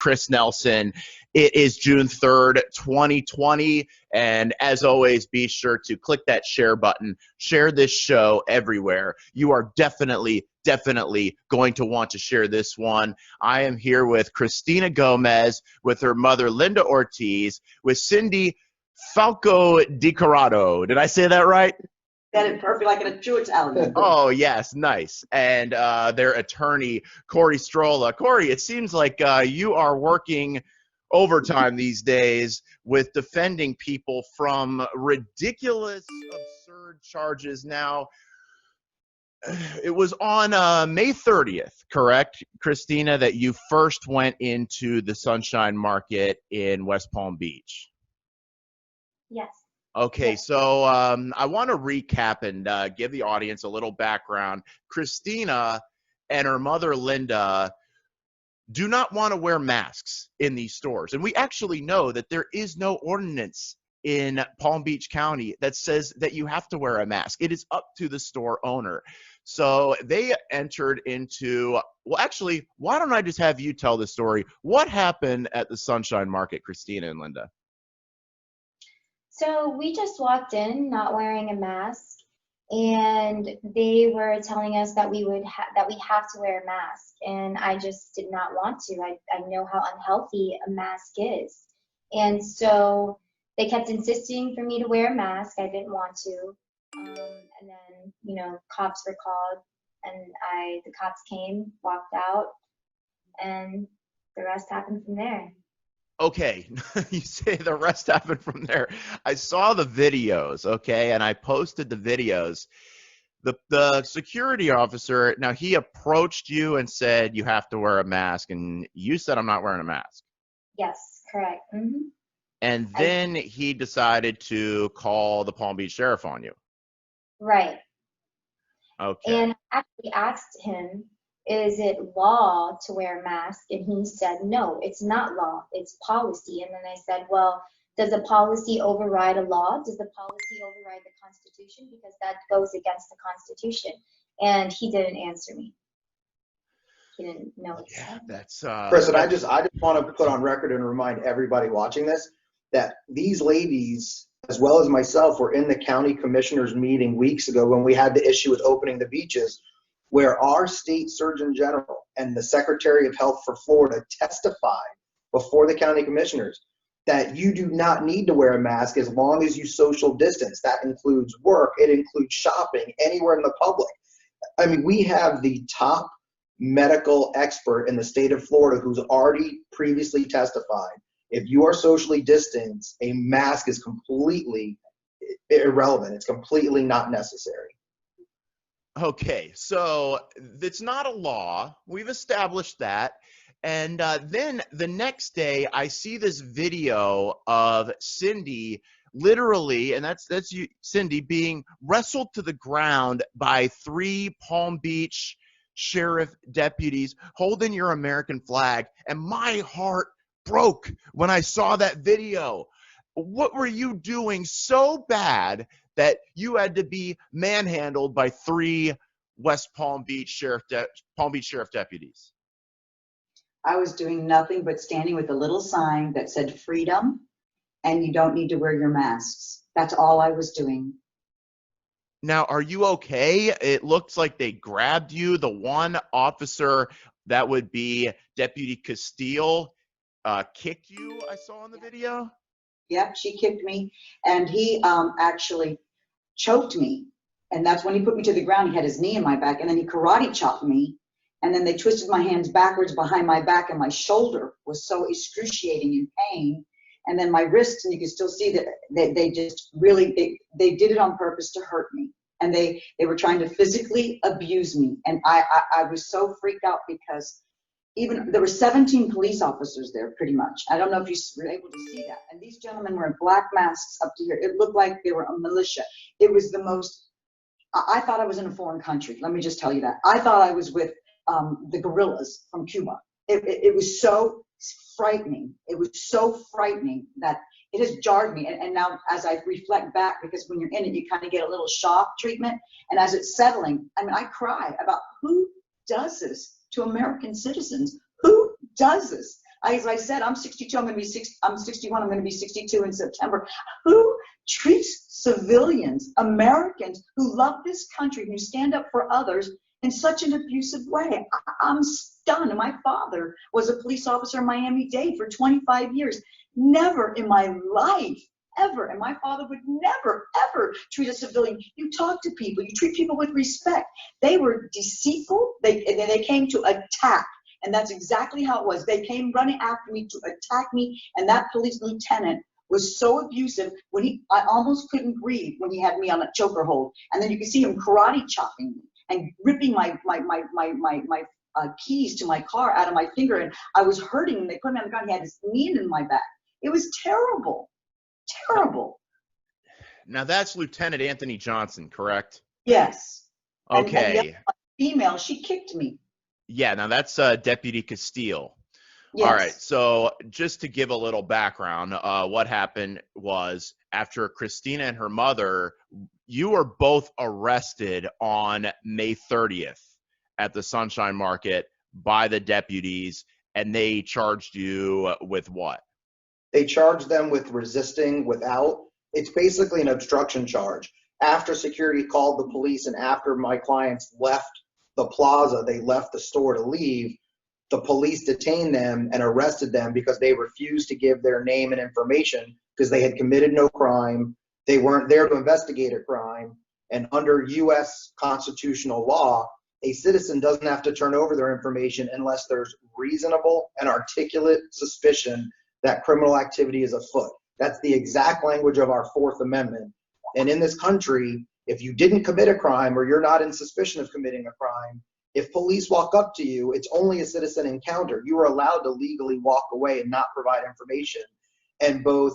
Chris Nelson. It is June 3rd, 2020. And as always, be sure to click that share button. Share this show everywhere. You are definitely going to want to share this one. I am here with Christina Gomez, with her mother, Linda Ortiz, with Cindy Falco Di Corrado. Did I say that right? Said it perfect, like a true Italian. Oh, yes, nice. And their attorney, Corey Strolla. Corey, it seems like you are working overtime these days with defending people from ridiculous, absurd charges. Now, it was on May 30th, correct, Christina, that you first went into the Sunshine Market in West Palm Beach? Yes. Okay, so I want to recap and give the audience a little background. Christina and her mother, Linda, do not want to wear masks in these stores. And we actually know that there is no ordinance in Palm Beach County that says that you have to wear a mask. It is up to the store owner. So they entered into, well, actually, why don't I just have you tell the story? What happened at the Sunshine Market, Christina and Linda? So we just walked in not wearing a mask, and they were telling us that we have to wear a mask, and I just did not want to. I know how unhealthy a mask is, and so they kept insisting for me to wear a mask. I didn't want to, and then cops were called, and the cops came, walked out, and the rest happened from there. Okay, you say the rest happened from there. I saw the videos, okay, and I posted the videos. The security officer, now he approached you and said you have to wear a mask, and you said I'm not wearing a mask. Yes, correct. Mm-hmm. And then he decided to call the Palm Beach Sheriff on you. Right. Okay. And I actually asked him, is it law to wear a mask? And he said, no, it's not law, it's policy. And then I said, well, does a policy override a law? Does the policy override the Constitution? Because that goes against the Constitution. And he didn't answer me. He didn't know what to say. That's Chris, and I just want to put on record and remind everybody watching this that these ladies, as well as myself, were in the county commissioners meeting weeks ago when we had the issue with opening the beaches, where our state surgeon general and the Secretary of Health for Florida testified before the county commissioners that you do not need to wear a mask as long as you social distance. That includes work, it includes shopping, anywhere in the public. I mean, we have the top medical expert in the state of Florida who's already previously testified. If you are socially distanced, a mask is completely irrelevant. It's completely not necessary. Okay, so it's not a law. We've established that. And then the next day, I see this video of Cindy literally, and that's you, Cindy, being wrestled to the ground by 3 Palm Beach sheriff deputies holding your American flag. And my heart broke when I saw that video. What were you doing so bad that you had to be manhandled by 3 West Palm Beach sheriff deputies? I was doing nothing but standing with a little sign that said freedom and you don't need to wear your masks. That's all I was doing. Now, are you okay? It looks like they grabbed you. The one officer, that would be Deputy Castile, kicked you, I saw on the video. Yep, she kicked me, and he actually choked me, and that's when he put me to the ground. He had his knee in my back, and then he karate chopped me, and then they twisted my hands backwards behind my back, and my shoulder was so excruciating in pain, and then my wrist, and you can still see that they just really, they did it on purpose to hurt me, and they were trying to physically abuse me, and I was so freaked out because even there were 17 police officers there, pretty much. I don't know if you were able to see that. And these gentlemen were in black masks up to here. It looked like they were a militia. It was the most, I thought I was in a foreign country. Let me just tell you that. I thought I was with the guerrillas from Cuba. It was so frightening. It was so frightening that it has jarred me. And now as I reflect back, because when you're in it, you kind of get a little shock treatment. And as it's settling, I mean, I cry about who does this to American citizens. Who does this? As I said, I'm 62. I'm 61. I'm going to be 62 in September. Who treats civilians, Americans who love this country, who stand up for others in such an abusive way? I'm stunned. My father was a police officer in Miami-Dade for 25 years. Never in my life, ever, and my father would never, ever treat a civilian. You talk to people, you treat people with respect. They were deceitful. They came to attack, and that's exactly how it was. They came running after me to attack me, and that police lieutenant was so abusive when I almost couldn't breathe when he had me on a choker hold. And then you could see him karate chopping me and ripping my keys to my car out of my finger, and I was hurting, and they put me on the ground. He had his knee in my back. It was terrible. Terrible. Now that's Lieutenant Anthony Johnson, correct? Yes. Okay. And the other female, she kicked me. Yeah, now that's Deputy Castile. Yes. All right, so just to give a little background, what happened was after Christina and her mother, you were both arrested on May 30th at the Sunshine Market by the deputies, and they charged you with what? They charged them with resisting without. It's basically an obstruction charge. After security called the police and after my clients left the plaza, they left the store to leave, the police detained them and arrested them because they refused to give their name and information because they had committed no crime. They weren't there to investigate a crime. And under U.S. constitutional law, a citizen doesn't have to turn over their information unless there's reasonable and articulate suspicion that criminal activity is afoot. That's the exact language of our Fourth Amendment. And in this country, if you didn't commit a crime or you're not in suspicion of committing a crime, if police walk up to you, it's only a citizen encounter. You are allowed to legally walk away and not provide information. And both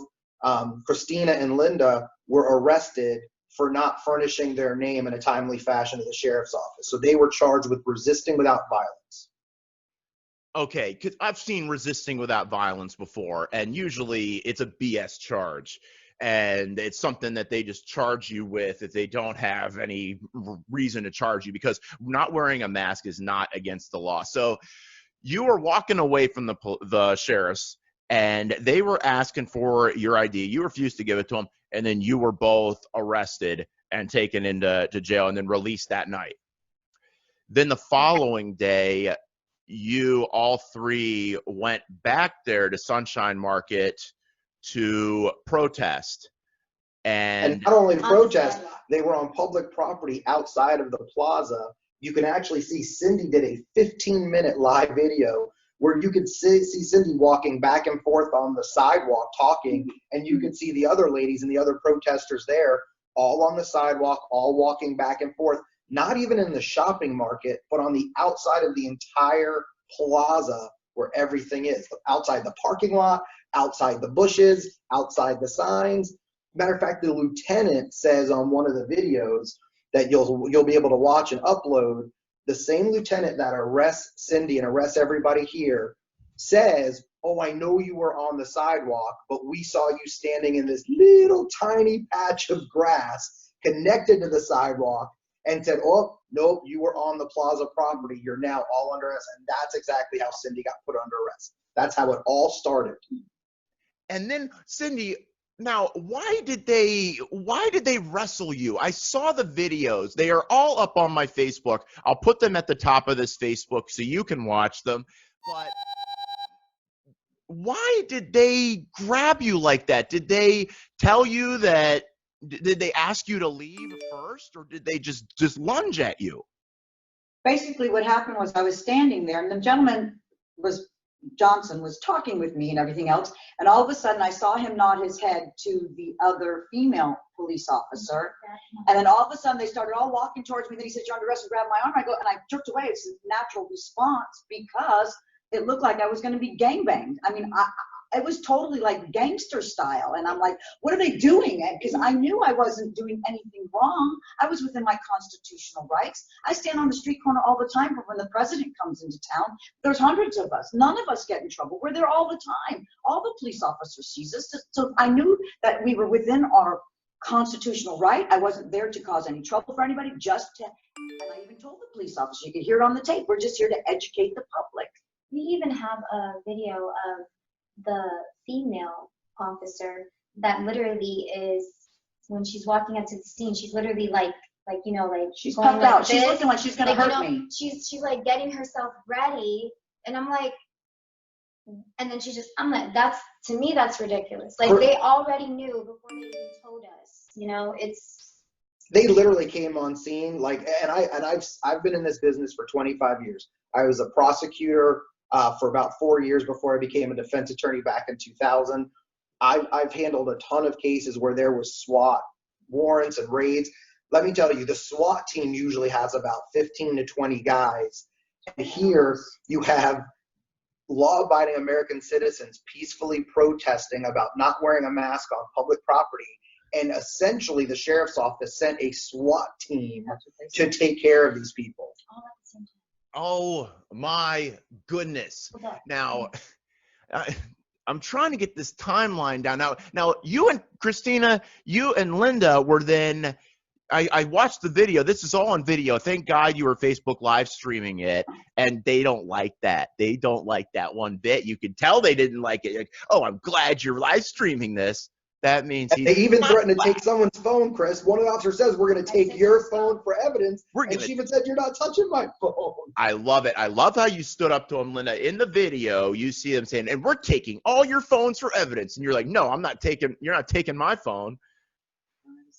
Christina and Linda were arrested for not furnishing their name in a timely fashion to the sheriff's office. So they were charged with resisting without violence. Okay, because I've seen resisting without violence before, and usually it's a BS charge, and it's something that they just charge you with if they don't have any reason to charge you, because not wearing a mask is not against the law. So you were walking away from the sheriffs, and they were asking for your ID. You refused to give it to them, and then you were both arrested and taken into jail and then released that night. Then the following day, you all three went back there to Sunshine Market to protest. And not only to protest, they were on public property outside of the plaza. You can actually see Cindy did a 15-minute live video where you could see Cindy walking back and forth on the sidewalk talking, and you could see the other ladies and the other protesters there all on the sidewalk, all walking back and forth. Not even in the shopping market, but on the outside of the entire plaza where everything is. Outside the parking lot, outside the bushes, outside the signs. Matter of fact, the lieutenant says on one of the videos that you'll be able to watch and upload, the same lieutenant that arrests Cindy and arrests everybody here says, "Oh, I know you were on the sidewalk, but we saw you standing in this little tiny patch of grass connected to the sidewalk," and said, "Oh, nope, you were on the plaza property. You're now all under arrest." And that's exactly how Cindy got put under arrest. That's how it all started. And then, Cindy, now, why did they wrestle you? I saw the videos. They are all up on my Facebook. I'll put them at the top of this Facebook so you can watch them. But why did they grab you like that? Did they tell you that? Did they ask you to leave first, or did they just lunge at you? Basically, what happened was I was standing there, and the gentleman Johnson was talking with me and everything else, and all of a sudden I saw him nod his head to the other female police officer, and then all of a sudden they started all walking towards me. Then he said, "You're under arrest," and grabbed my arm. And I jerked away. It's a natural response because it looked like I was going to be gangbanged. I mean, it was totally like gangster style. And I'm like, what are they doing? Because I knew I wasn't doing anything wrong. I was within my constitutional rights. I stand on the street corner all the time, but when the president comes into town, there's hundreds of us. None of us get in trouble. We're there all the time. All the police officers sees us. So I knew that we were within our constitutional right. I wasn't there to cause any trouble for anybody, and I even told the police officer, you could hear it on the tape, we're just here to educate the public. We even have a video of the female officer that literally is, when she's walking up to the scene, she's literally like She's going puffed like out. She's this. looking like she's gonna hurt me. She's like getting herself ready, and I'm like, and then she just, I'm like, to me that's ridiculous. Like they already knew before they even told us. They literally came on scene and I've been in this business for 25 years. I was a prosecutor for about 4 years before I became a defense attorney back in 2000. I've handled a ton of cases where there was SWAT warrants and raids. Let me tell you, the SWAT team usually has about 15 to 20 guys. And here you have law-abiding American citizens peacefully protesting about not wearing a mask on public property. And essentially the sheriff's office sent a SWAT team to take care of these people. Oh my goodness. Now, I'm trying to get this timeline down. Now you and Christina, you and Linda were then, I watched the video. This is all on video. Thank God you were Facebook live streaming it, and they don't like that. They don't like that one bit. You could tell they didn't like it. Like, oh, I'm glad you're live streaming this. That means they even threatened to take someone's phone, Chris. One of the officers says, we're going to take your phone for evidence. And she even said, you're not touching my phone. I love it. I love how you stood up to him, Linda. In the video, you see them saying, and we're taking all your phones for evidence. And you're like, no, you're not taking my phone.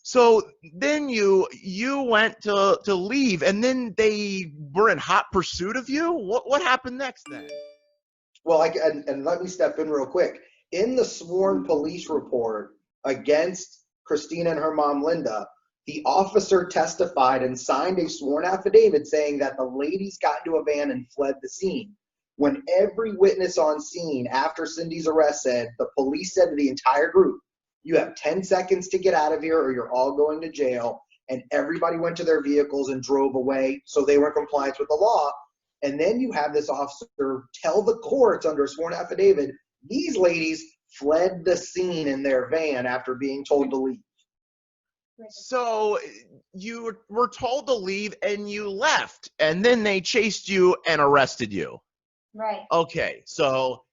So then you went to leave, and then they were in hot pursuit of you? What happened next then? Well, and let me step in real quick. In the sworn police report against Christina and her mom, Linda, the officer testified and signed a sworn affidavit saying that the ladies got into a van and fled the scene. When every witness on scene after Cindy's arrest said, the police said to the entire group, you have 10 seconds to get out of here or you're all going to jail. And everybody went to their vehicles and drove away. So they were in compliance with the law. And then you have this officer tell the courts under a sworn affidavit, these ladies fled the scene in their van after being told to leave. So you were told to leave and you left, and then they chased you and arrested you. Right. Okay, so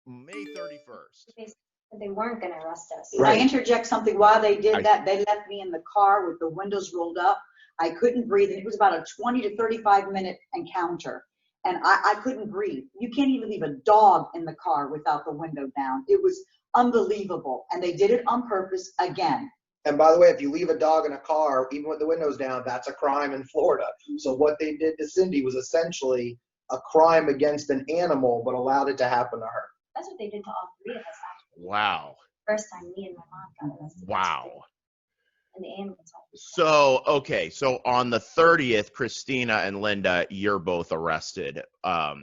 May 31st. They weren't going to arrest us. Can I interject something? While they did that, they left me in the car with the windows rolled up. I couldn't breathe. It was about a 20 to 35-minute encounter, and I couldn't breathe. You can't even leave a dog in the car without the window down. It was unbelievable, and they did it on purpose again. And by the way, if you leave a dog in a car, even with the windows down, that's a crime in Florida. So what they did to Cindy was essentially a crime against an animal, but allowed it to happen to her. That's what they did to all three of us, actually. Wow. First time me and my mom got arrested. Wow. And the ambulance officer. So, okay, so on the 30th, Christina and Linda, you're both arrested on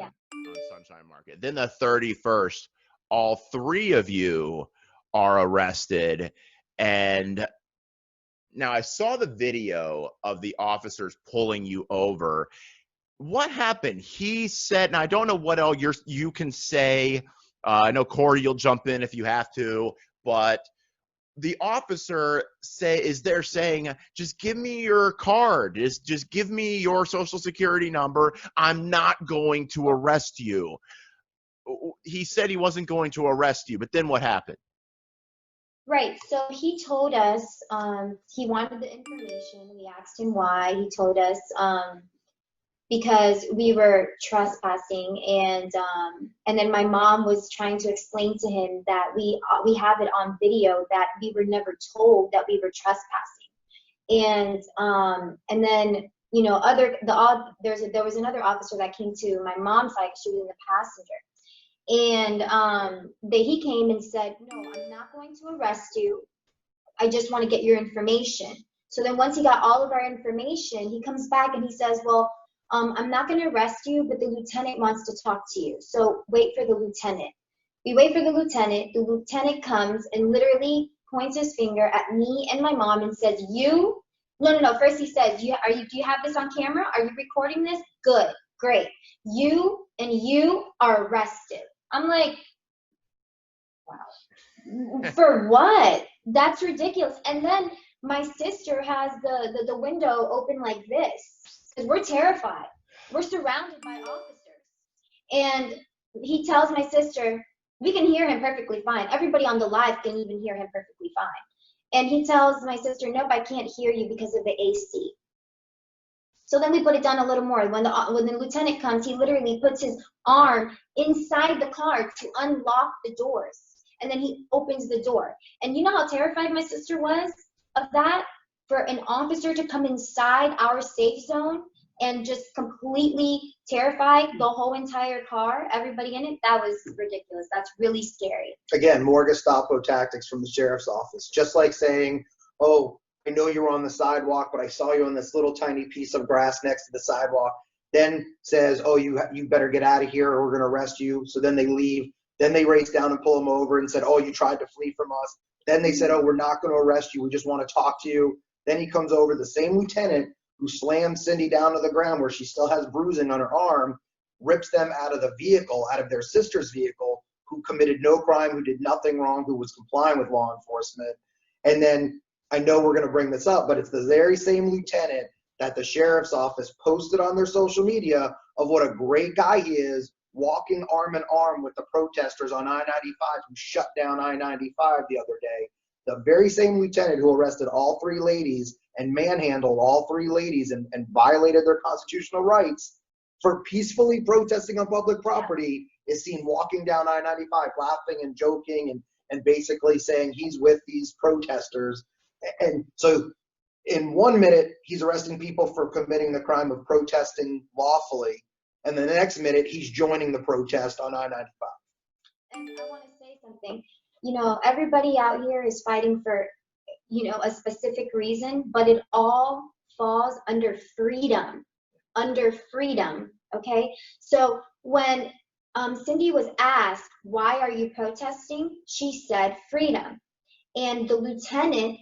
Sunshine Market. Then the 31st, all three of you are arrested. And now I saw the video of the officers pulling you over. What happened? He said, and I don't know what all you can say. I know, Corey, you'll jump in if you have to, but the officer is there saying, just give me your card. Just give me your social security number. I'm not going to arrest you. He said he wasn't going to arrest you, but then what happened? Right. So he told us he wanted the information. We asked him why. He told us because we were trespassing, and then my mom was trying to explain to him that we have it on video that we were never told that we were trespassing, and then there was another officer that came to my mom's side. She was in the passenger, and he came and said, no, I'm not going to arrest you. I just want to get your information. So then once he got all of our information, he comes back and he says, well, I'm not going to arrest you, but the lieutenant wants to talk to you. So wait for the lieutenant. We wait for the lieutenant. The lieutenant comes and literally points his finger at me and my mom and says, no. First he says, do you have this on camera? Are you recording this? Good, great. You are arrested. I'm like, wow. For what? That's ridiculous. And then my sister has the window open like this. Because we're terrified. We're surrounded by officers. And he tells my sister, we can hear him perfectly fine. Everybody on the live can even hear him perfectly fine. And he tells my sister, nope, I can't hear you because of the AC. So then we put it down a little more. When the lieutenant comes, he literally puts his arm inside the car to unlock the doors. And then he opens the door. And you know how terrified my sister was of that? For an officer to come inside our safe zone and just completely terrify the whole entire car, everybody in it, that was ridiculous. That's really scary. Again, more Gestapo tactics from the sheriff's office. Just like saying, oh, I know you were on the sidewalk, but I saw you on this little tiny piece of grass next to the sidewalk. Then says, oh, you better get out of here or we're going to arrest you. So then they leave. Then they race down and pull him over and said, oh, you tried to flee from us. Then they said, oh, we're not going to arrest you. We just want to talk to you. Then he comes over, the same lieutenant who slammed Cindy down to the ground where she still has bruising on her arm, rips them out of the vehicle, out of their sister's vehicle, who committed no crime, who did nothing wrong, who was complying with law enforcement. And then I know we're going to bring this up, but it's the very same lieutenant that the sheriff's office posted on their social media of what a great guy he is, walking arm in arm with the protesters on I-95 who shut down I-95 the other day. The very same lieutenant who arrested all three ladies and manhandled all three ladies and violated their constitutional rights for peacefully protesting on public property is seen walking down I-95 laughing and joking and basically saying he's with these protesters. And so in 1 minute, he's arresting people for committing the crime of protesting lawfully. And the next minute, he's joining the protest on I-95. And I want to say something. You know, everybody out here is fighting for, you know, a specific reason, but it all falls under freedom. Under freedom, okay? So when Cindy was asked, why are you protesting? She said freedom. And the lieutenant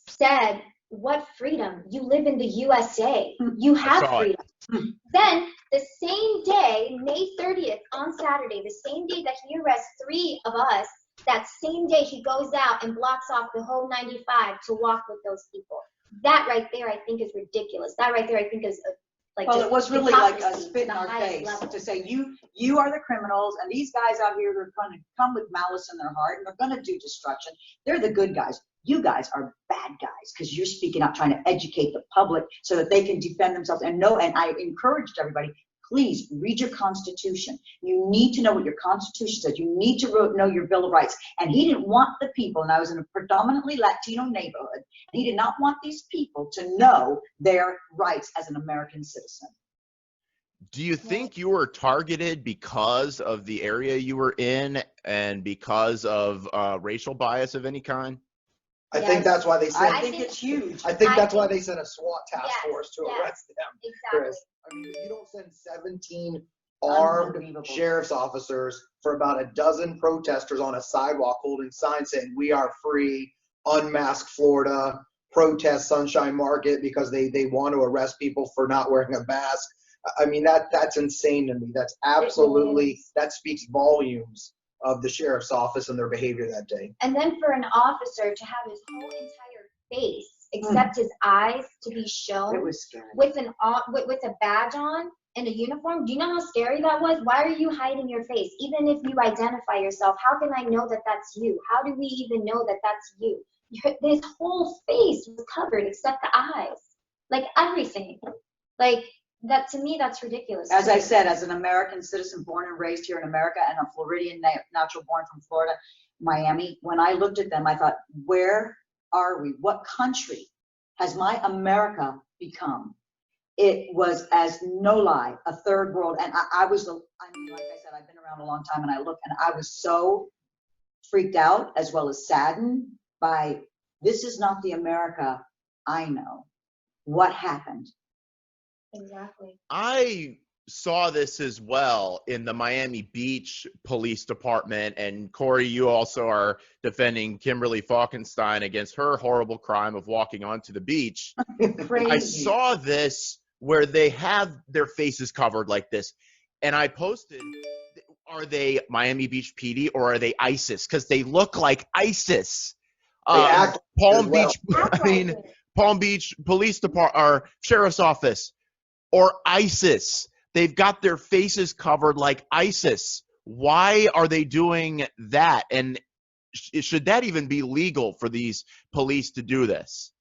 said, what freedom? You live in the USA. You have freedom. Then the same day, May 30th, on Saturday, the same day that he arrests 3 of us, that same day he goes out and blocks off the whole 95 to walk with those people. That right there, I think, is ridiculous. That right there, I think, is like. Well, it was really like a spit in our face to say you are the criminals, and these guys out here are going to come with malice in their heart, and they're going to do destruction. They're the good guys. You guys are bad guys because you're speaking out, trying to educate the public so that they can defend themselves and know. And I encouraged everybody, please read your Constitution. You need to know what your Constitution says. You need to know your Bill of Rights. And he didn't want the people, and I was in a predominantly Latino neighborhood, and he did not want these people to know their rights as an American citizen. Do you think you were targeted because of the area you were in and because of racial bias of any kind? I think that's why they sent. I think it's huge. I think that's why they sent a SWAT task force to arrest them. Exactly. Chris. I mean, you don't send 17 armed sheriff's officers for about a dozen protesters on a sidewalk holding signs saying "We are free," "Unmask Florida," "Protest Sunshine Market," because they want to arrest people for not wearing a mask. I mean, that's insane to me. That's absolutely, that speaks volumes of the sheriff's office and their behavior that day. And then for an officer to have his whole entire face, except his eyes, to be shown It was scary. with a badge on and a uniform. Do you know how scary that was? Why are you hiding your face? Even if you identify yourself, how can I know that that's you? How do we even know that that's you? His whole face was covered except the eyes, like everything. Like, that, to me, that's ridiculous. As I said, as an American citizen born and raised here in America and a Floridian natural born from Florida, Miami, when I looked at them, I thought, where are we? What country has my America become? It was, as no lie, a third world. And I mean, like I said, I've been around a long time, and I look, and I was so freaked out as well as saddened by, this is not the America I know. What happened? Exactly. I saw this as well in the Miami Beach Police Department, and Corey, you also are defending Kimberly Falkenstein against her horrible crime of walking onto the beach. Crazy. I saw this where they have their faces covered like this, and I posted, are they Miami Beach PD or are they ISIS? Because they look like ISIS. act Palm as well. Beach, I mean, Palm Beach Police Department or Sheriff's Office or ISIS. they've got their faces covered like ISIS. Why are they doing that? And should that even be legal for these police to do this?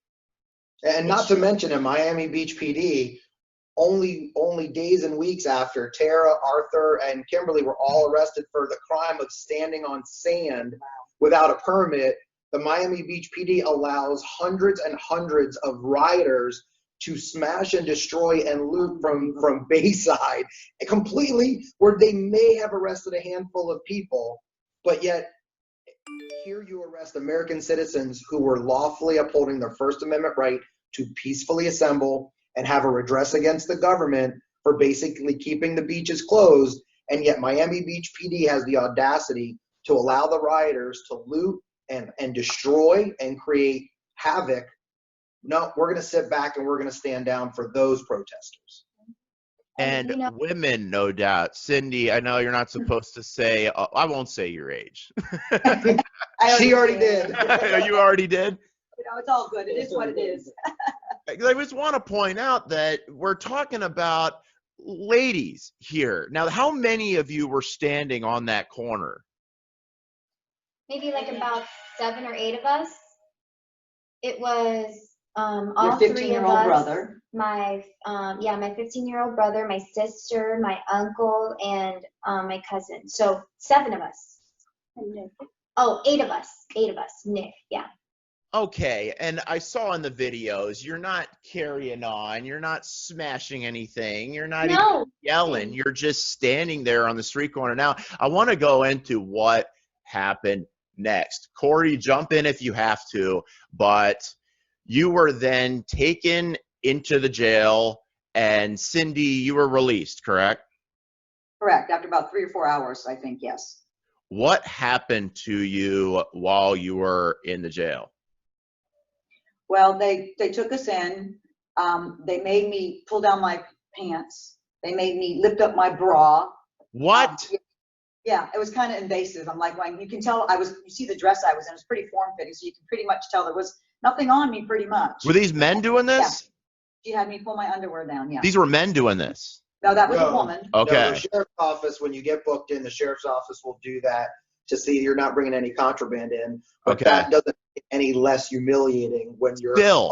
And not to mention in Miami Beach PD, only days and weeks after Tara, Arthur, and Kimberly were all arrested for the crime of standing on sand without a permit, the Miami Beach PD allows hundreds and hundreds of riders to smash and destroy and loot from Bayside, completely, where they may have arrested a handful of people, but yet here you arrest American citizens who were lawfully upholding their First Amendment right to peacefully assemble and have a redress against the government for basically keeping the beaches closed, and yet Miami Beach PD has the audacity to allow the rioters to loot and destroy and create havoc. No, we're going to sit back and we're going to stand down for those protesters. And you know, women, no doubt. Cindy, I know you're not supposed to say, I won't say your age. She already did. You already did? You know, it's all good. It is what it is. I just want to point out that we're talking about ladies here. Now, how many of you were standing on that corner? maybe like about 7 or 8 of us. It was Your all 3 of 15-year-old us. brother. My my 15-year-old brother, my sister, my uncle, and my cousin. So 7 of us. And Nick. Oh, 8 of us. 8 of us. Nick, yeah. Okay, and I saw in the videos, you're not carrying on, you're not smashing anything, you're not even yelling, you're just standing there on the street corner. Now, I want to go into what happened next. Corey, jump in if you have to, but you were then taken into the jail, and Cindy, you were released, correct? Correct. After about 3 or 4 hours, I think, yes. What happened to you while you were in the jail? Well, they took us in. They made me pull down my pants. They made me lift up my bra. What? Yeah, it was kind of invasive. I'm like, well, you can tell you see the dress I was in, it was pretty form-fitting, so you can pretty much tell there was nothing on me pretty much. Were these men doing this? Yeah. She had me pull my underwear down, yeah. These were men doing this? No, that was a woman. Okay. No, the sheriff's office, when you get booked in, the sheriff's office will do that to see you're not bringing any contraband in. But that doesn't make it any less humiliating when you're still.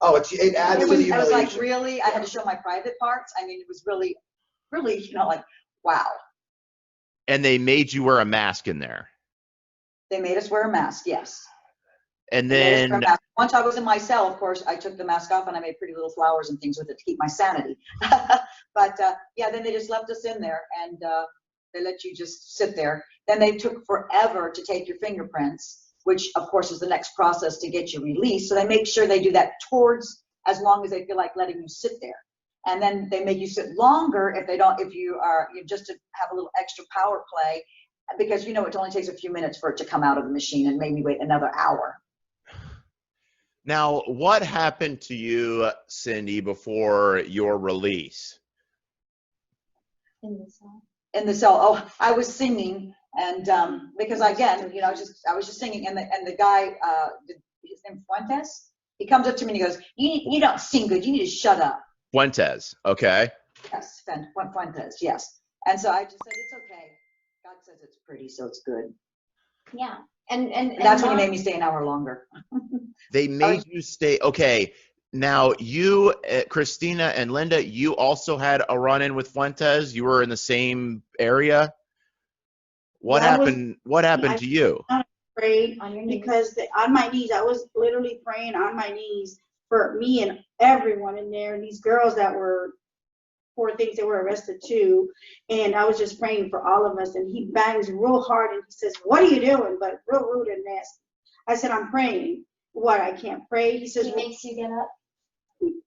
Oh, it adds to the humiliation. I was like, really? I had to show my private parts. I mean, it was really, really, like, wow. And they made you wear a mask in there. They made us wear a mask, yes. And then once I was in my cell, of course, I took the mask off and I made pretty little flowers and things with it to keep my sanity. But yeah, then they just left us in there and they let you just sit there. Then they took forever to take your fingerprints, which of course is the next process to get you released. So they make sure they do that towards as long as they feel like letting you sit there. And then they make you sit longer if you just to have a little extra power play, because it only takes a few minutes for it to come out of the machine and maybe wait another hour. Now, what happened to you, Cindy, before your release? In the cell. In the cell. Oh, I was singing, and because again, I was just singing, and the guy, his name Fuentes, he comes up to me and he goes, "You don't sing good. You need to shut up." Fuentes. Okay. Yes, Fuentes. Yes. And so I just said, "It's okay. God says it's pretty, so it's good." Yeah. And that's when he made me stay an hour longer. They made you stay. Okay. Now, you, Christina and Linda, you also had a run-in with Fuentes. You were in the same area. What happened? What happened to you? I prayed because on my knees, I was literally praying on my knees for me and everyone in there, and these girls that were poor things, they were arrested too. And I was just praying for all of us. And he bangs real hard and he says, "What are you doing?" But real rude and nasty. I said, "I'm praying." "What? I can't pray." He says, he makes you get up.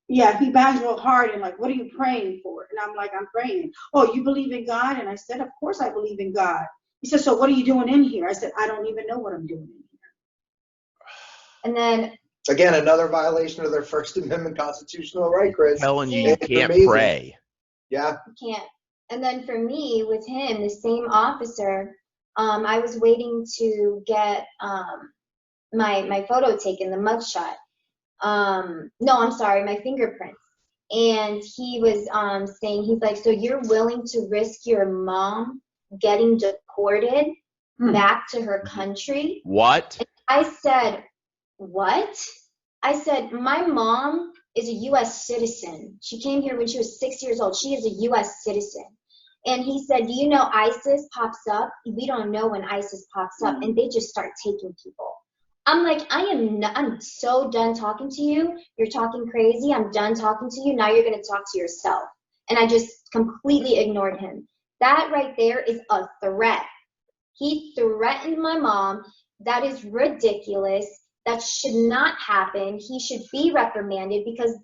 Yeah, he bangs real hard and like, "What are you praying for?" And I'm like, "I'm praying." "Oh, you believe in God?" And I said, "Of course I believe in God." He said, "So what are you doing in here?" I said, "I don't even know what I'm doing in here." And then again, another violation of their First Amendment constitutional right, Chris. Telling you can't pray. Yeah. You can't. And then for me, with him, the same officer, I was waiting to get my photo taken, the mugshot. No, I'm sorry, my fingerprints. And he was saying, he's like, so you're willing to risk your mom getting deported back to her country? What? And I said, what? I said, my mom is a U.S. citizen. She came here when she was 6 years old. She is a U.S. citizen. And he said, do you know ISIS pops up? We don't know when ISIS pops up, and they just start taking people. I'm like, I'm so done talking to you. You're talking crazy. I'm done talking to you. Now you're going to talk to yourself. And I just completely ignored him. That right there is a threat. He threatened my mom. That is ridiculous. That should not happen. He should be reprimanded, because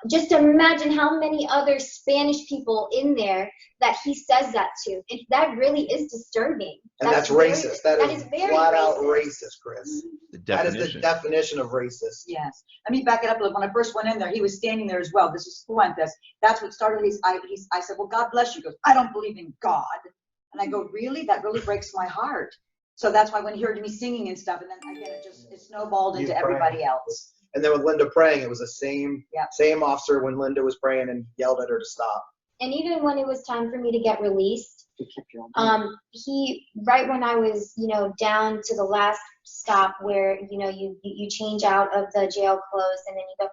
just imagine how many other Spanish people in there that he says that to. And that really is disturbing. And that's racist. That is very flat out racist. racist, Chris. That is the definition of racist. Yes. Let me back it up a little. When I first went in there, he was standing there as well. This is Fuentes. That's what started I said, well, God bless you. He goes, I don't believe in God. And I go, really? That really breaks my heart. So that's why when he heard me singing and stuff, and then again, it snowballed into everybody else. And then with Linda praying, it was the same officer when Linda was praying and yelled at her to stop. And even when it was time for me to get released, he, right when I was, down to the last stop where, you change out of the jail clothes and then you go,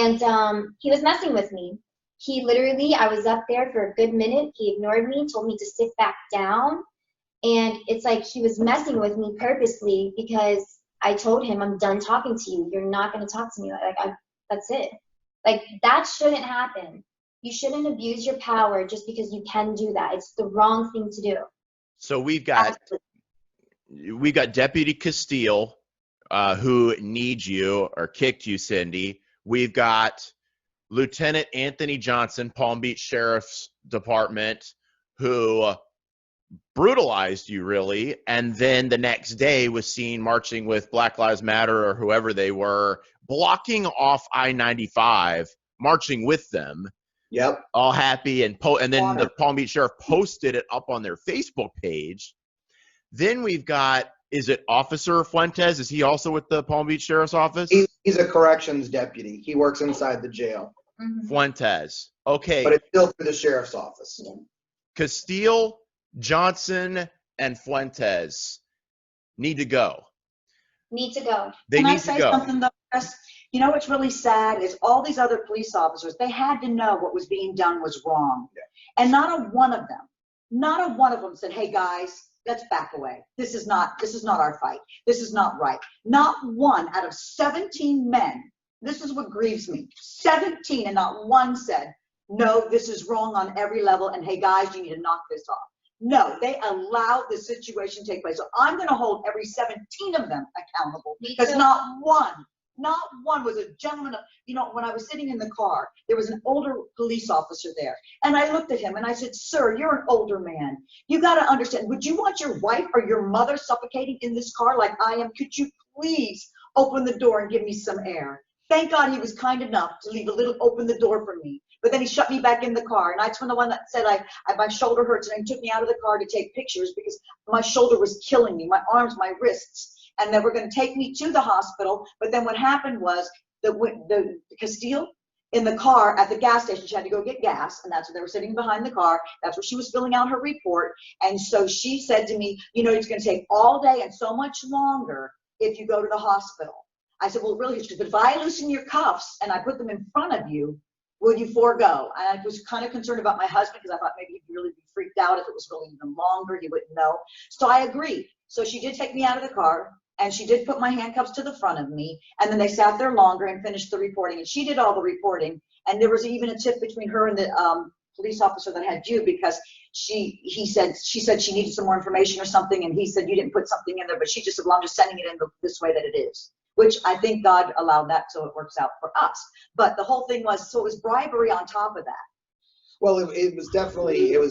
and he was messing with me. He literally, I was up there for a good minute. He ignored me, told me to sit back down. And it's like he was messing with me purposely, because I told him, I'm done talking to you. You're not going to talk to me. That's it. Like, that shouldn't happen. You shouldn't abuse your power just because you can do that. It's the wrong thing to do. So we've got Deputy Castile, who needs you or kicked you, Cindy. We've got Lieutenant Anthony Johnson, Palm Beach Sheriff's Department, who brutalized you, really, and then the next day was seen marching with Black Lives Matter or whoever they were, blocking off I-95, marching with them. Yep. All happy, and then the Palm Beach Sheriff posted it up on their Facebook page. Then we've got, is it Officer Fuentes? Is he also with the Palm Beach Sheriff's Office? He's a corrections deputy. He works inside the jail. Fuentes. Okay. But it's still through the sheriff's office. Castile, Johnson, and Fuentes need to go. Need to go. They Can need I say to go. something though, Chris? You know what's really sad is all these other police officers, they had to know what was being done was wrong. Yeah. And not a one of them said, hey guys, let's back away. This is not our fight. This is not right. Not one out of 17 men. This is what grieves me. 17, and not one said, no, this is wrong on every level, and hey guys, you need to knock this off. No, they allowed the situation to take place. So I'm going to hold every 17 of them accountable, because not one was a gentleman. When I was sitting in the car, there was an older police officer there, and I looked at him and I said, sir, you're an older man. You got to understand, would you want your wife or your mother suffocating in this car like I am? Could you please open the door and give me some air? Thank God he was kind enough to open the door for me. But then he shut me back in the car. And that's when the one that said my shoulder hurts, and he took me out of the car to take pictures because my shoulder was killing me, my arms, my wrists. And they were going to take me to the hospital. But then what happened was the Castile in the car at the gas station, she had to go get gas. And that's where they were sitting behind the car. That's where she was filling out her report. And so she said to me, it's going to take all day and so much longer if you go to the hospital. I said, well, really, but if I loosen your cuffs and I put them in front of you, will you forego? And I was kind of concerned about my husband, because I thought maybe he'd really be freaked out if it was really even longer. He wouldn't know. So I agreed. So she did take me out of the car, and she did put my handcuffs to the front of me. And then they sat there longer and finished the reporting. And she did all the reporting. And there was even a tip between her and the police officer that had you, because she said she needed some more information or something. And he said, you didn't put something in there. But she just said, well, I'm just sending it in this way that it is. Which I think God allowed that so it works out for us. But the whole thing was, so it was bribery on top of that. Well, it was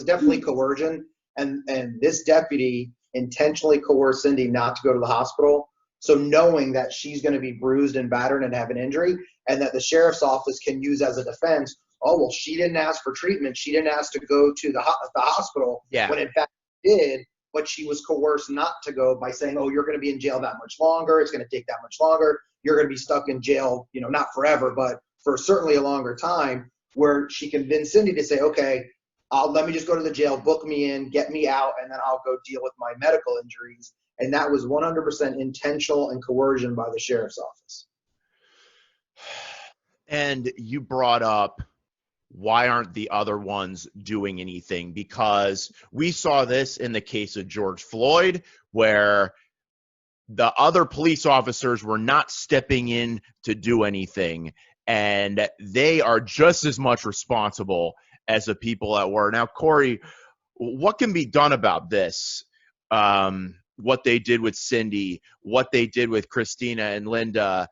definitely coercion, and this deputy intentionally coerced Cindy not to go to the hospital. So knowing that she's going to be bruised and battered and have an injury, and that the sheriff's office can use as a defense, oh, well, she didn't ask for treatment. She didn't ask to go to the hospital, when in fact she did. But she was coerced not to go by saying, oh, you're going to be in jail that much longer. It's going to take that much longer. You're going to be stuck in jail, not forever, but for certainly a longer time. where she convinced Cindy to say, okay, let me just go to the jail, book me in, get me out, and then I'll go deal with my medical injuries. And that was 100% intentional and coercion by the sheriff's office. And you brought up, why aren't the other ones doing anything? Because we saw this in the case of George Floyd, where the other police officers were not stepping in to do anything, and they are just as much responsible as the people that were. Now, Corey, what can be done about this? What they did with Cindy, what they did with Christina and Linda,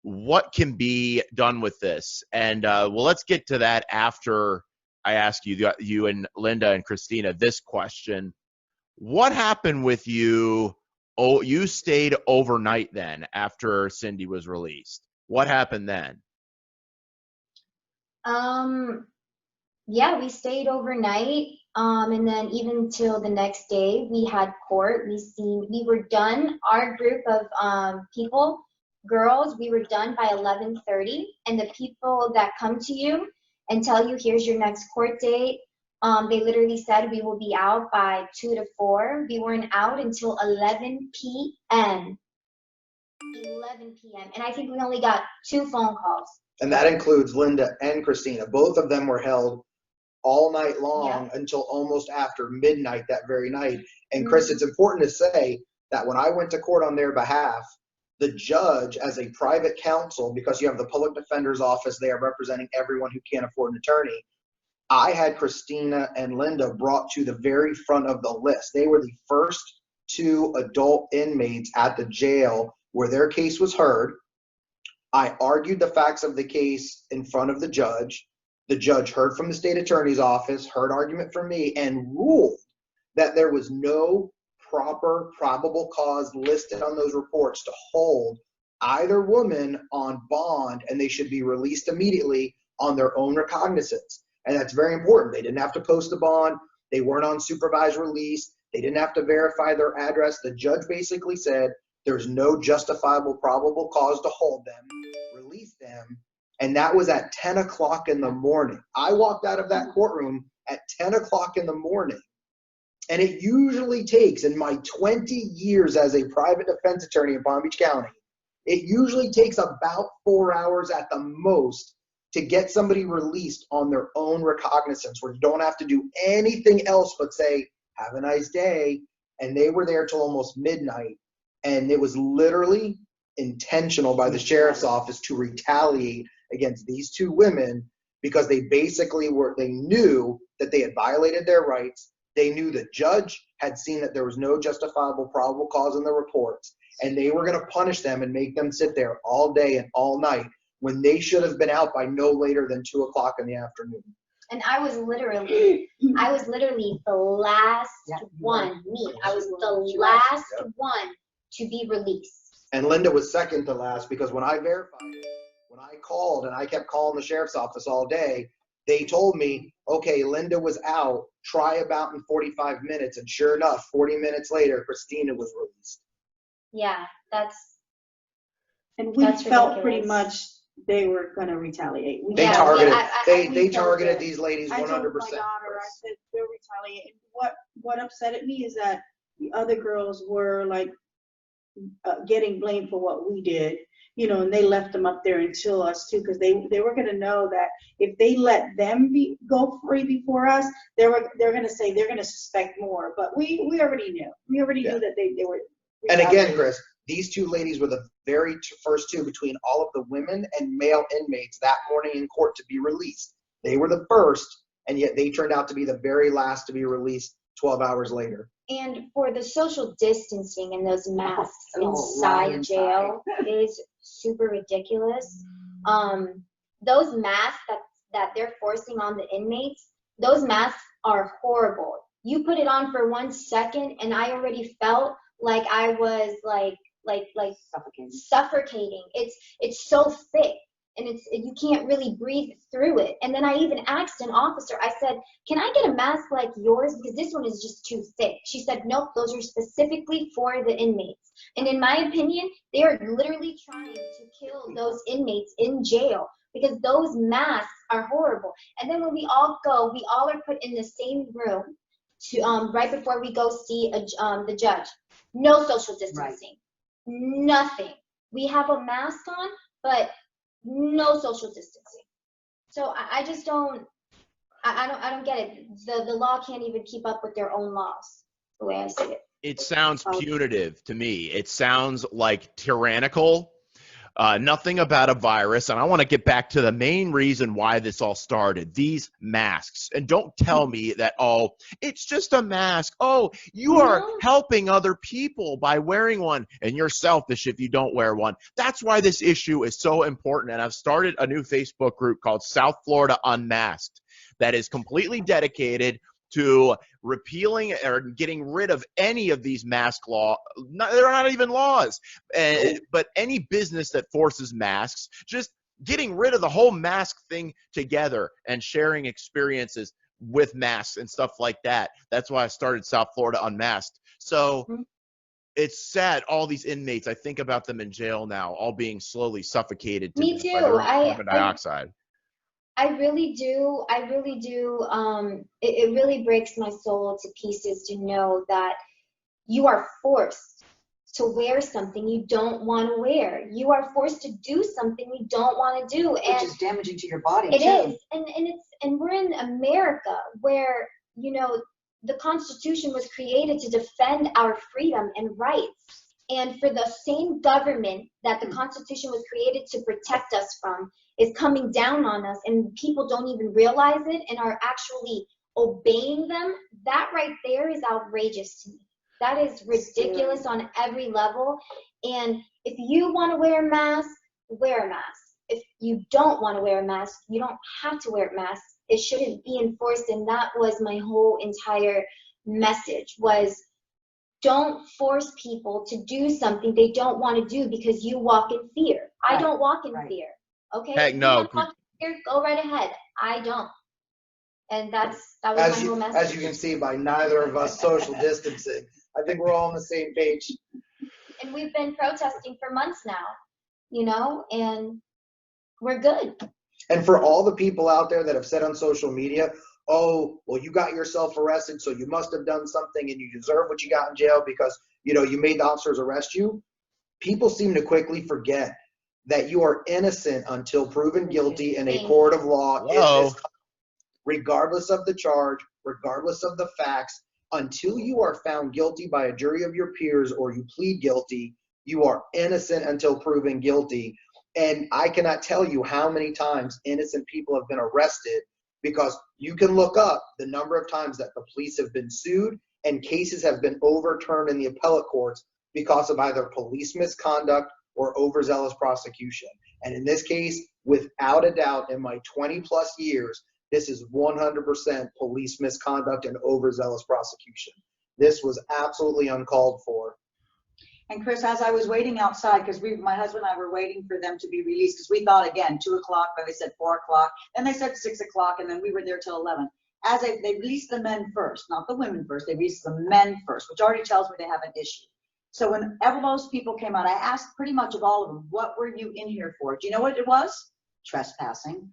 what can be done with this? And well, let's get to that after I ask you and Linda and Christina this question. What happened with you? Oh, you stayed overnight then after Cindy was released. What happened then? Yeah, we stayed overnight. And then even till the next day, we had court. We were done. Our group of people, girls, we were done by 11:30. And the people that come to you and tell you, here's your next court date, they literally said we will be out by 2 to 4. We weren't out until 11 p.m. 11 p.m. And I think we only got 2 phone calls. And that includes Linda and Christina. Both of them were held all night long until almost after midnight that very night. And Chris, it's important to say that when I went to court on their behalf, the judge, as a private counsel, because you have the public defender's office there representing everyone who can't afford an attorney, I had Christina and Linda brought to the very front of the list. They were the first 2 adult inmates at the jail where their case was heard. I argued the facts of the case in front of the judge. The judge heard from the state attorney's office, heard argument from me, and ruled that there was no proper probable cause listed on those reports to hold either woman on bond, and they should be released immediately on their own recognizance. And that's very important. They didn't have to post a bond. They weren't on supervised release. They didn't have to verify their address. The judge basically said there's no justifiable probable cause to hold them, release them. And that was at 10 o'clock in the morning. I walked out of that courtroom at 10 o'clock in the morning. And it usually takes, in my 20 years as a private defense attorney in Palm Beach County, it usually takes about 4 hours at the most to get somebody released on their own recognizance, where you don't have to do anything else but say, have a nice day. And they were there till almost midnight. And it was literally intentional by the sheriff's office to retaliate against these 2 women, because they basically they knew that they had violated their rights. They knew the judge had seen that there was no justifiable probable cause in the reports, and they were going to punish them and make them sit there all day and all night when they should have been out by no later than 2 o'clock in the afternoon. And I was literally the last one, me. I was the last one to be released. And Linda was second to last, because when I verified it, when I called, and I kept calling the sheriff's office all day, they told me, okay, Linda was out, try about in 45 minutes. And sure enough, 40 minutes later, Christina was released. Yeah, and we that's felt ridiculous. Pretty much they were going to retaliate. They targeted these ladies 100%. I told my daughter, I said, they'll retaliate. What upset me is that the other girls were like getting blamed for what we did, and they left them up there until us too, because they were going to know that if they let them go free before us, they're going to say they're going to suspect more. But we already knew. We already knew that they were. And again, Chris, these 2 ladies were the very first 2 between all of the women and male inmates that morning in court to be released. They were the first, and yet they turned out to be the very last to be released 12 hours later. And for the social distancing and those masks inside jail is super ridiculous. Those masks that they're forcing on the inmates, those masks are horrible. You put it on for 1 second and I already felt like I was like suffocating. It's so thick. And you can't really breathe through it. And then I even asked an officer, I said, can I get a mask like yours? Because this one is just too thick. She said, nope, those are specifically for the inmates. And in my opinion, they are literally trying to kill those inmates in jail because those masks are horrible. And then when we all go, we all are put in the same room to right before we go see the judge. No social distancing, nothing. We have a mask on, but no social distancing. So I just don't. I don't get it. The law can't even keep up with their own laws, the way I see it. It sounds punitive to me. It sounds like tyrannical. Nothing about a virus. And I want to get back to the main reason why this all started, these masks. And don't tell me that, oh, it's just a mask. Oh, you are helping other people by wearing one, and you're selfish if you don't wear one. That's why this issue is so important. And I've started a new Facebook group called South Florida Unmasked that is completely dedicated to repealing or getting rid of any of these mask law. They're not even laws, but any business that forces masks, just getting rid of the whole mask thing together and sharing experiences with masks and stuff like that. That's why I started South Florida Unmasked. So it's sad, all these inmates, I think about them in jail now, all being slowly suffocated to Me death too. by their own carbon dioxide. I really do. It really breaks my soul to pieces to know that you are forced to wear something you don't want to wear. You are forced to do something you don't want to do. Which is damaging to your body, too. It is. And we're in America where, the Constitution was created to defend our freedom and rights. And for the same government that the Constitution was created to protect us from is coming down on us, and people don't even realize it and are actually obeying them, that right there is outrageous to me. That is ridiculous on every level. And if you want to wear a mask, wear a mask. If you don't want to wear a mask, you don't have to wear a mask. It shouldn't be enforced. And that was my whole entire message, was don't force people to do something they don't want to do because you walk in fear. I don't walk in fear. Okay? Heck no. If you want to walk in fear, go right ahead. I don't. And that was my whole message. As you can see by neither of us social distancing, I think we're all on the same page. And we've been protesting for months now, and we're good. And for all the people out there that have said on social media, oh, well, you got yourself arrested, so you must have done something and you deserve what you got in jail because, you made the officers arrest you. People seem to quickly forget that you are innocent until proven guilty in a court of law. Regardless of the charge, regardless of the facts, until you are found guilty by a jury of your peers or you plead guilty, you are innocent until proven guilty. And I cannot tell you how many times innocent people have been arrested, because you can look up the number of times that the police have been sued and cases have been overturned in the appellate courts because of either police misconduct or overzealous prosecution. And in this case, without a doubt, in my 20 plus years, this is 100% police misconduct and overzealous prosecution. This was absolutely uncalled for. And Chris, as I was waiting outside, because my husband and I were waiting for them to be released, because we thought, again, 2 o'clock, but they said 4 o'clock, then they said 6 o'clock, and then we were there till 11. As they released the men first, not the women first, they released the men first, which already tells me they have an issue. So whenever those people came out, I asked pretty much of all of them, what were you in here for? Do you know what it was? Trespassing.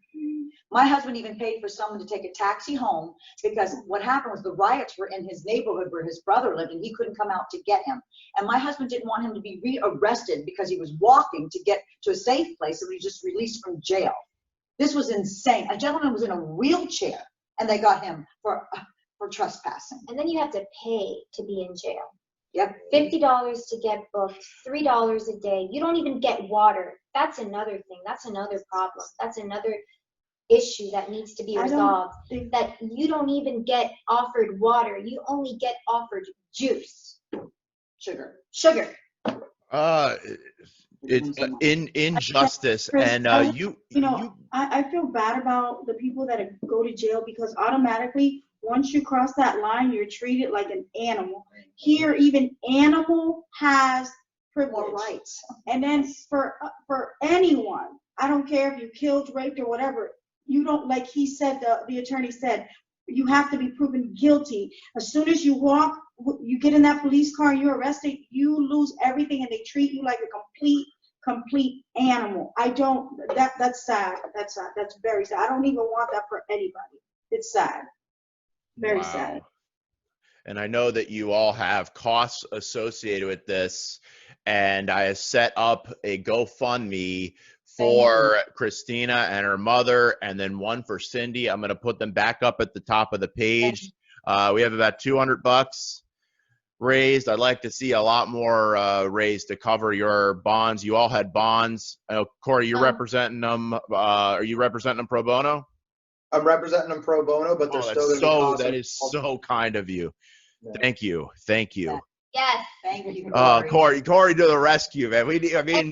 My husband even paid for someone to take a taxi home, because what happened was the riots were in his neighborhood where his brother lived, and he couldn't come out to get him. And my husband didn't want him to be rearrested because he was walking to get to a safe place and he was just released from jail. This was insane. A gentleman was in a wheelchair and they got him for trespassing. And then you have to pay to be in jail. Yep. $50 to get booked, $3 a day. You don't even get water. That's another thing. That's another problem. That's another issue that needs to be resolved. That you don't even get offered water. You only get offered juice. Sugar. It's injustice. And I feel bad about the people that go to jail, because automatically, once you cross that line, you're treated like an animal. Here, even animal has privilege. More rights. And then for anyone, I don't care if you killed, raped, or whatever, you don't, like he said, the attorney said, you have to be proven guilty. As soon as you you get in that police car and you're arrested, you lose everything, and they treat you like a complete animal. I don't, that's sad. That's sad. That's very sad. I don't even want that for anybody. It's sad. Very sad. And I know that you all have costs associated with this, and I have set up a GoFundMe for Christina and her mother, and then one for Cindy. I'm going to put them back up at the top of the page. We have about $200 raised. I'd like to see a lot more raised to cover your bonds. You all had bonds. I know, Corey, you're representing them. Are you representing them pro bono? I'm representing them pro bono, but they're still going to be costing. That is so kind of you. Yeah. Thank you. Thank you. Yes. Thank you. Corey to the rescue, man.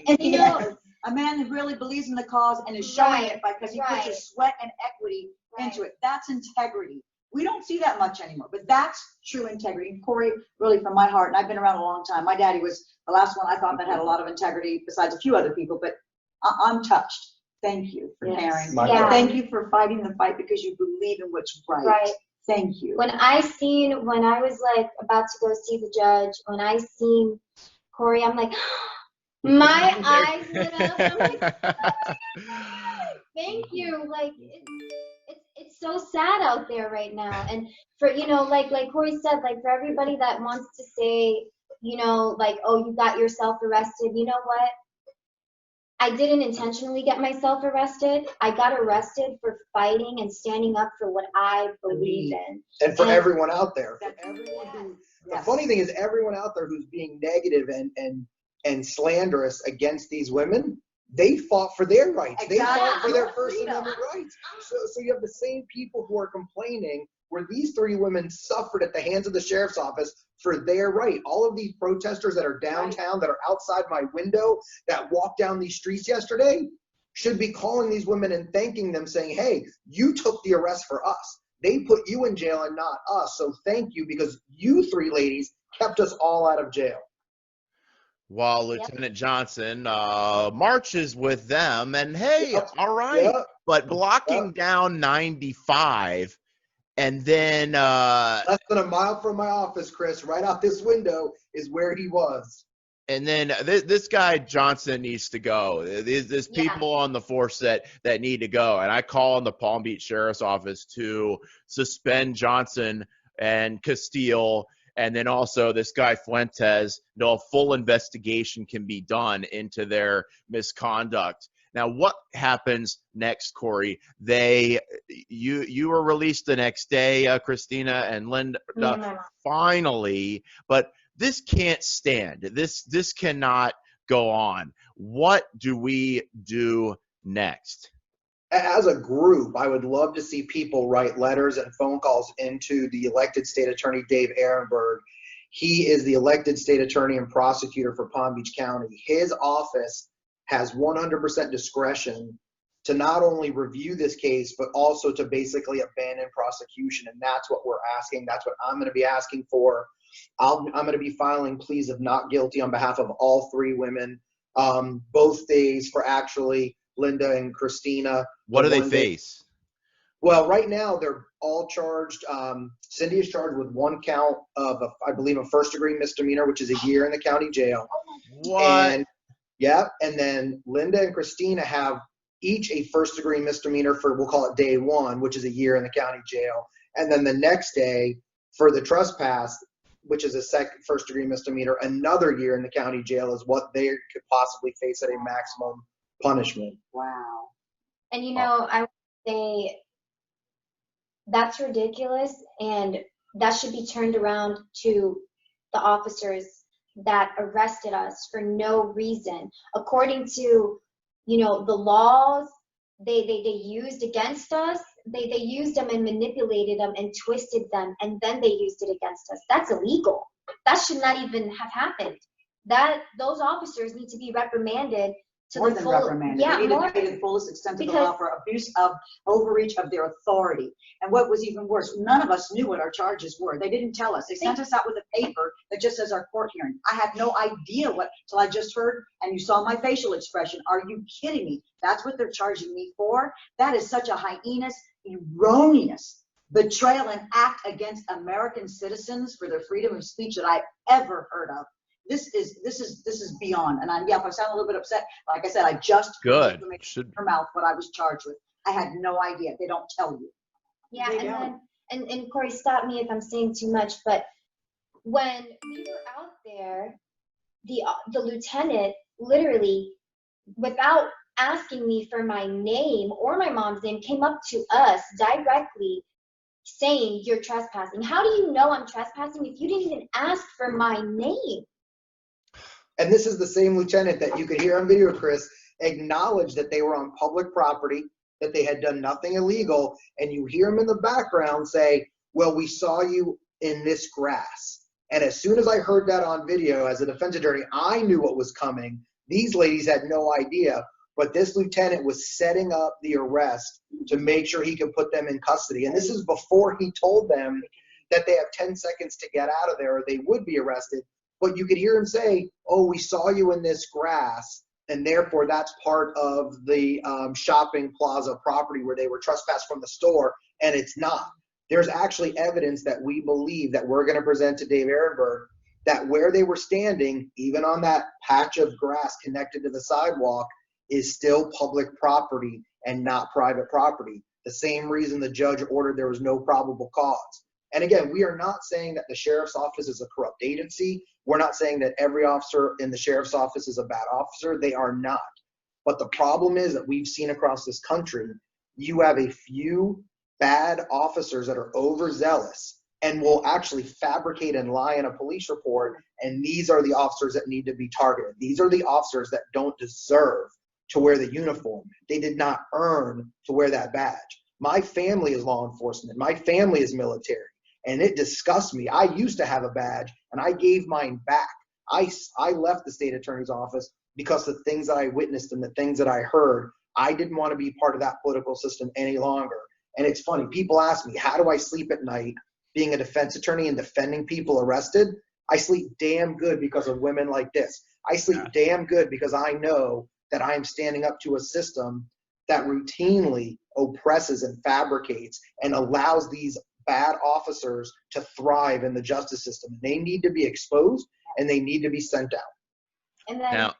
And you know, a man who really believes in the cause and is showing it because he puts his sweat and equity into it. That's integrity. We don't see that much anymore, but that's true integrity. And Corey, really from my heart, and I've been around a long time. My daddy was the last one I thought that had a lot of integrity besides a few other people, but I'm touched. Thank you for caring. Yeah. Thank you for fighting the fight because you believe in what's right. Right. Thank you. When I was like about to go see the judge, when I seen Corey, I'm like, my eyes lit up. I'm like, thank you. Like, it's so sad out there right now. And for, like Corey said, like for everybody that wants to say, like, oh, you got yourself arrested. You know what? I didn't intentionally get myself arrested. I got arrested for fighting and standing up for what I believe in. And for everyone out there. The funny thing is, everyone out there who's being negative and slanderous against these women, they fought for their rights. They fought for their First Amendment rights. So you have the same people who are complaining where these three women suffered at the hands of the sheriff's office for their right. All of these protesters that are downtown, that are outside my window, that walked down these streets yesterday, should be calling these women and thanking them, saying, hey, you took the arrest for us. They put you in jail and not us. So thank you, because you three ladies kept us all out of jail. While Lieutenant Johnson marches with them, and hey, all right, but blocking down 95. And then less than a mile from my office, Chris, right out this window is where he was. And then this guy Johnson needs to go. There's people on the force that need to go. And I call on the Palm Beach Sheriff's Office to suspend Johnson and Castile, and then also this guy Fuentes. A full investigation can be done into their misconduct. Now, what happens next, Corey? You were released the next day, Christina and Linda, finally, but this can't stand. This cannot go on. What do we do next? As a group, I would love to see people write letters and phone calls into the elected state attorney, Dave Ehrenberg. He is the elected state attorney and prosecutor for Palm Beach County. His office has 100% discretion to not only review this case, but also to basically abandon prosecution. And that's what we're asking. That's what I'm going to be asking for. I'm going to be filing pleas of not guilty on behalf of all three women, both days for actually Linda and Christina. What do they face? Well, right now they're all charged. Cindy is charged with one count of, I believe, a first-degree misdemeanor, which is a year in the county jail. What? And then Linda and Christina have each a first-degree misdemeanor for, we'll call it day one, which is a year in the county jail. And then the next day for the trespass, which is a first-degree misdemeanor, another year in the county jail is what they could possibly face at a maximum punishment. Wow. And I would say that's ridiculous, and that should be turned around to the officers that arrested us for no reason. According to, the laws they used against us, they used them and manipulated them and twisted them, and then they used it against us. That's illegal. That should not even have happened. Those officers need to be reprimanded to more the than full, reprimanded. They need to pay to the fullest extent of the law for abuse of overreach of their authority. And what was even worse, none of us knew what our charges were. They didn't tell us. They sent us out with a paper that just says our court hearing. I had no idea what till I just heard, and you saw my facial expression. Are you kidding me? That's what they're charging me for? That is such a heinous, erroneous betrayal and act against American citizens for their freedom of speech that I've ever heard of. this is beyond. And if I sound a little bit upset, like I said, I just heard Good. information Should from her mouth what I was charged with. I had no idea. They don't tell you. Yeah, They and don't. then and Corey, stop me if I'm saying too much, but when we were out there, the lieutenant literally, without asking me for my name or my mom's name, came up to us directly saying, "You're trespassing." How do you know I'm trespassing if you didn't even ask for my name? And this is the same lieutenant that you could hear on video, Chris, acknowledge that they were on public property, that they had done nothing illegal, and you hear him in the background say, well, we saw you in this grass. And as soon as I heard that on video as a defense attorney, I knew what was coming. These ladies had no idea, but this lieutenant was setting up the arrest to make sure he could put them in custody. And this is before he told them that they have 10 seconds to get out of there or they would be arrested. But you could hear him say, oh, we saw you in this grass, and therefore that's part of the shopping plaza property where they were trespassed from the store, and it's not. There's actually evidence that we believe that we're going to present to Dave Ehrenberg that where they were standing, even on that patch of grass connected to the sidewalk, is still public property and not private property. The same reason the judge ordered there was no probable cause. And again, we are not saying that the sheriff's office is a corrupt agency. We're not saying that every officer in the sheriff's office is a bad officer. They are not. But the problem is that we've seen across this country, you have a few bad officers that are overzealous and will actually fabricate and lie in a police report. And these are the officers that need to be targeted. These are the officers that don't deserve to wear the uniform. They did not earn to wear that badge. My family is law enforcement. My family is military. And it disgusts me. I used to have a badge, and I gave mine back. I left the state attorney's office because the things that I witnessed and the things that I heard, I didn't want to be part of that political system any longer. And it's funny. People ask me, how do I sleep at night being a defense attorney and defending people arrested? I sleep damn good because of women like this. I sleep damn good because I know that I am standing up to a system that routinely oppresses and fabricates and allows these bad officers to thrive in the justice system. They need to be exposed and they need to be sent out. And then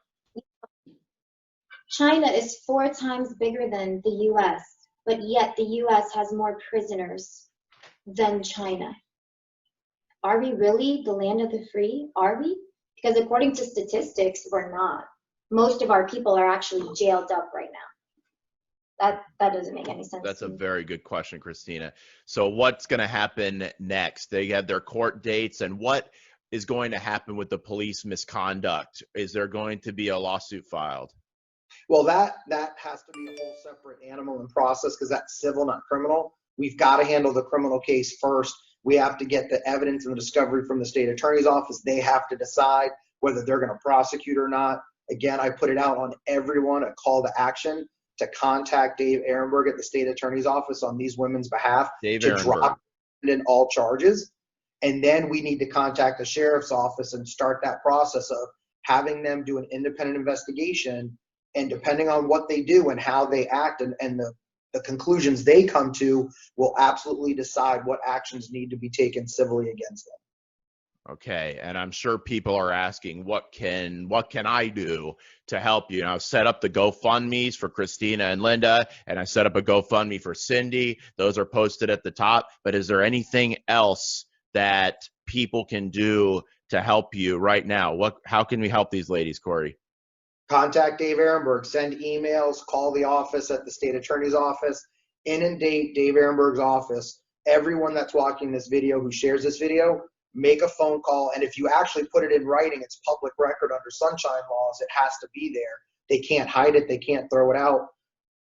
China is 4 times bigger than the US, but yet the US has more prisoners than China. Are we really the land of the free? Are we? Because according to statistics, we're not. Most of our people are actually jailed up right now. That doesn't make any sense. That's a very good question, Christina. So what's going to happen next? They have their court dates, and what is going to happen with the police misconduct? Is there going to be a lawsuit filed? Well, that has to be a whole separate animal and process because that's civil, not criminal. We've got to handle the criminal case first. We have to get the evidence and the discovery from the state attorney's office. They have to decide whether they're going to prosecute or not. Again, I put it out on everyone, a call to action to contact Dave Ehrenberg at the state attorney's office on these women's behalf to drop in all charges. And then we need to contact the sheriff's office and start that process of having them do an independent investigation. And depending on what they do and how they act and the conclusions they come to will absolutely decide what actions need to be taken civilly against them. Okay, and I'm sure people are asking, what can I do to help you? And I've set up the GoFundMes for Christina and Linda, and I set up a GoFundMe for Cindy. Those are posted at the top. But is there anything else that people can do to help you right now? How can we help these ladies, Corey? Contact Dave Ehrenberg, send emails, call the office at the state attorney's office, inundate Dave Ehrenberg's office. Everyone that's watching this video who shares this video, make a phone call. And if you actually put it in writing, it's public record under sunshine laws. It has to be there. They can't hide it. They can't throw it out.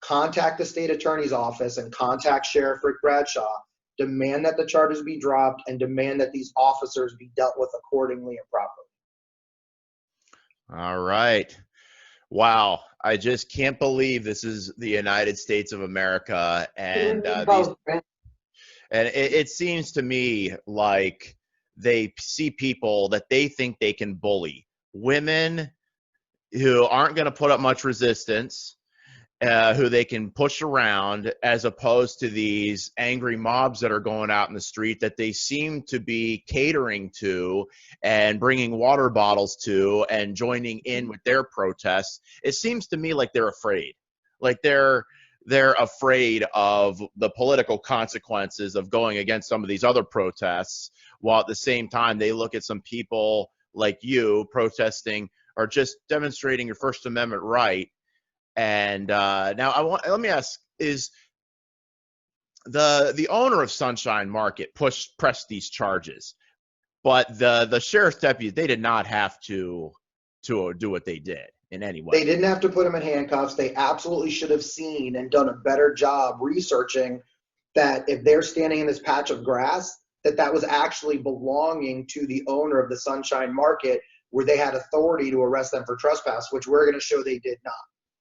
Contact the state attorney's office and contact Sheriff Rick Bradshaw. Demand that the charges be dropped and demand that these officers be dealt with accordingly and properly. All right. Wow. I just can't believe this is the United States of America. And it seems to me like they see people that they think they can bully, women who aren't going to put up much resistance, who they can push around, as opposed to these angry mobs that are going out in the street that they seem to be catering to and bringing water bottles to and joining in with their protests. It seems to me like they're afraid. Like they're afraid of the political consequences of going against some of these other protests, while at the same time they look at some people like you protesting or just demonstrating your First Amendment right. And now let me ask, is the owner of Sunshine Market pressed these charges, but the sheriff's deputies, they did not have to do what they did in any way. They didn't have to put him in handcuffs. They absolutely should have seen and done a better job researching that if they're standing in this patch of grass, that was actually belonging to the owner of the Sunshine Market, where they had authority to arrest them for trespass, which we're going to show they did not.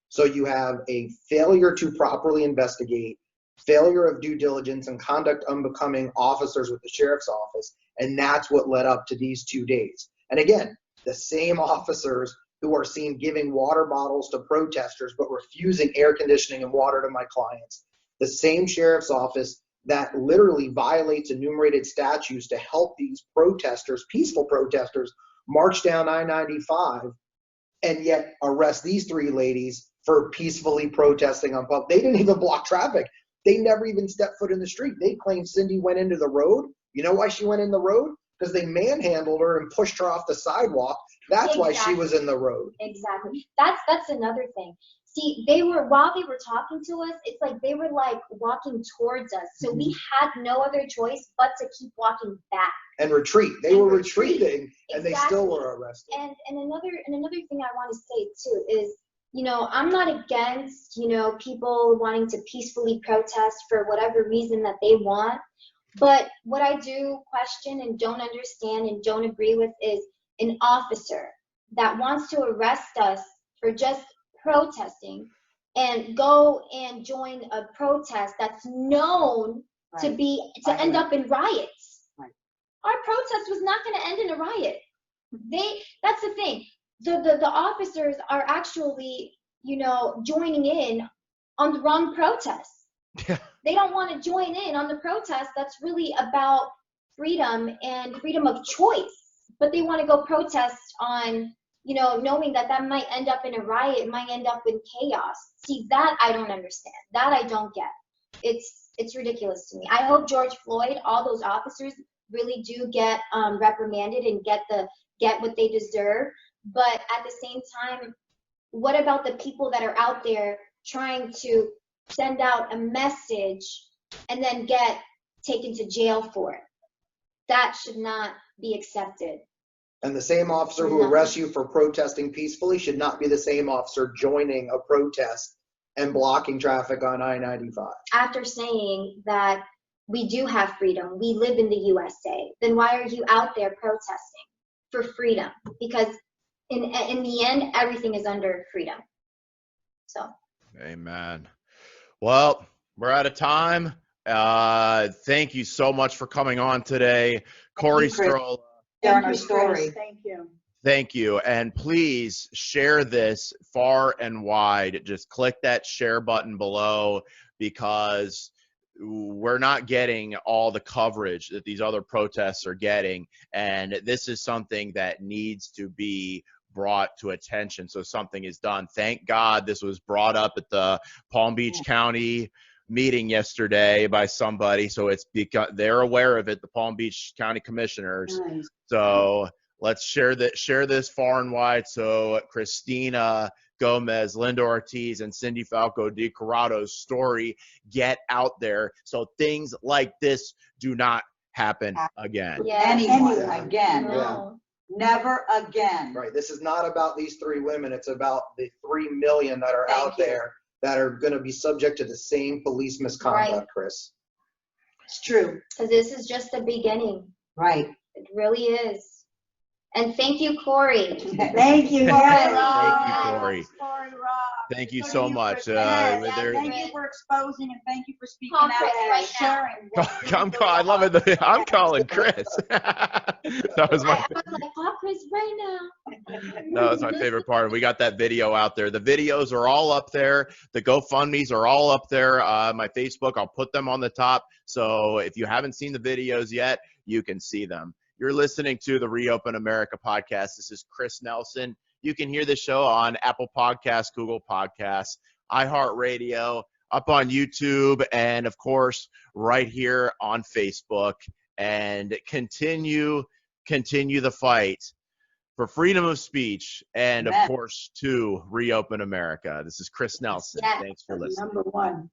So you have a failure to properly investigate, failure of due diligence, and conduct unbecoming officers with the sheriff's office. And that's what led up to these 2 days. And again, the same officers who are seen giving water bottles to protesters but refusing air conditioning and water to my clients. The same sheriff's office that literally violates enumerated statutes to help these protesters, peaceful protesters, march down I-95, and yet arrest these 3 ladies for peacefully protesting on public. They didn't even block traffic. They never even stepped foot in the street. They claimed Cindy went into the road. You know why she went in the road? Because they manhandled her and pushed her off the sidewalk. That's why she was in the road. Exactly. That's another thing. See, while they were talking to us, it's like they were like walking towards us. So we had no other choice but to keep walking back. And retreat. They were retreating, and they still were arrested. And another thing I want to say too is, I'm not against, people wanting to peacefully protest for whatever reason that they want. But what I do question and don't understand and don't agree with is an officer that wants to arrest us for just protesting and go and join a protest that's known to end up in riots. Right. Our protest was not going to end in a riot. That's the thing. The officers are actually, joining in on the wrong protest. They don't want to join in on the protest that's really about freedom and freedom of choice, but they want to go protest on, knowing that might end up in a riot, it might end up in chaos. See, that I don't understand. That I don't get. It's ridiculous to me. I hope George Floyd, all those officers really do get reprimanded and get what they deserve. But at the same time, what about the people that are out there trying to send out a message and then get taken to jail for it? That should not be accepted. And the same officer who arrests you for protesting peacefully should not be the same officer joining a protest and blocking traffic on I-95. After saying that we do have freedom, we live in the USA, then why are you out there protesting for freedom? Because in the end, everything is under freedom. So. Amen. Well, we're out of time. Thank you so much for coming on today. Corey Stroll. Sharing our story. Thank you. Thank you. And please share this far and wide. Just click that share button below, because we're not getting all the coverage that these other protests are getting. And this is something that needs to be brought to attention so something is done. Thank God this was brought up at the Palm Beach County meeting yesterday by somebody, so it's because they're aware of it, the Palm Beach County Commissioners. Nice. So let's share this far and wide so Christina Gomez, Linda Ortiz, and Cindy Falco de Corrado's story get out there so things like this do not happen again. Anyone again. No. Never again. Right. This is not about these 3 women. It's about the 3 million that are out there that are going to be subject to the same police misconduct, Chris. It's true. Because this is just the beginning. Right. It really is. And thank you, Corey. Thank you, Corey. Corey. Thank you, Corey. Corey Rock. Thank you so much. Yes, there- thank you for exposing and thank you for speaking Call out Chris and right now. sharing. what really goes I love on. it. I'm calling Chris. That was my I was like, call Chris right now. that was my favorite part. We got that video out there. The videos are all up there. The GoFundMe's are all up there. My Facebook, I'll put them on the top. So if you haven't seen the videos yet, you can see them. You're listening to the Reopen America podcast. This is Chris Nelson. You can hear the show on Apple Podcasts, Google Podcasts, iHeartRadio, up on YouTube, and of course, right here on Facebook. And continue the fight for freedom of speech and, of Amen. course, to reopen America. This is Chris Nelson. Yes. Thanks for listening. Number one.